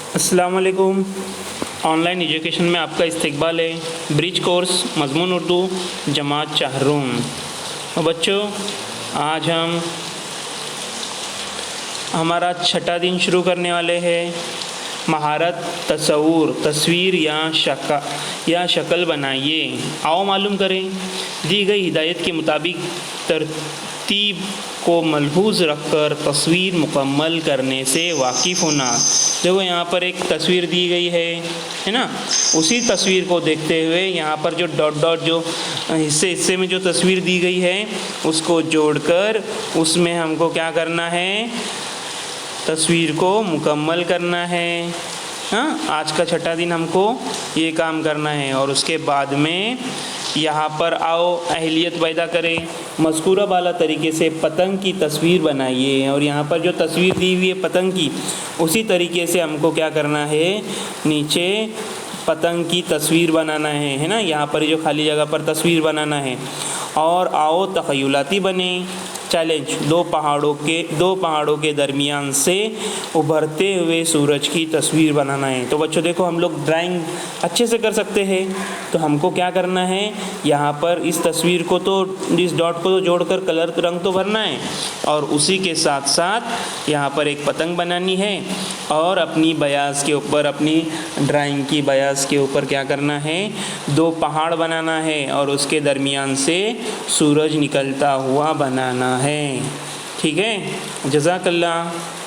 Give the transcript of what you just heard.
अस्सलाम वालेकुम। Online education में आपका इस्तकबाल है। ब्रिज कोर्स मज़मून उर्दू जमात चाहरून। तो बच्चों, आज हम हमारा छठा दिन शुरू करने वाले हैं। महारत तस्वूर, तस्वीर या शक्ल बनाइए। आओ मालूम करें। दी गई हिदायत के मुताबिक तरतीब को मलहूज़ रखकर तस्वीर मुकम्मल करने से वाकिफ़ होना। देखो यहाँ पर एक तस्वीर दी गई है ना। उसी तस्वीर को देखते हुए यहाँ पर जो डॉट डॉट जो हिस्से में जो तस्वीर दी गई है उसको जोड़कर उसमें हमको क्या करना है, तस्वीर को मुकम्मल करना है। हाँ, आज का छठा दिन हमको ये काम करना है। और उसके बाद में यहाँ पर आओ अहलियत पैदा करें। मज़कूरा वाला तरीके से पतंग की तस्वीर बनाइए। और यहाँ पर जो तस्वीर दी हुई है पतंग की, उसी तरीके से हमको क्या करना है, नीचे पतंग की तस्वीर बनाना है ना। यहाँ पर जो खाली जगह पर तस्वीर बनाना है। और आओ तख़य्युलाती बने। चैलेंज, दो पहाड़ों के दरमियान से उभरते हुए सूरज की तस्वीर बनाना है। तो बच्चों देखो, हम लोग ड्राइंग अच्छे से कर सकते हैं। तो हमको क्या करना है, यहाँ पर इस तस्वीर को तो, इस डॉट को तो जोड़कर कलर रंग तो भरना है। और उसी के साथ साथ यहाँ पर एक पतंग बनानी है। और अपनी बयास के ऊपर, अपनी ड्राइंग की बयास के ऊपर क्या करना है, दो पहाड़ बनाना है। और उसके दरमियान से सूरज निकलता हुआ बनाना है। ठीक है, जज़ाकल्लाह।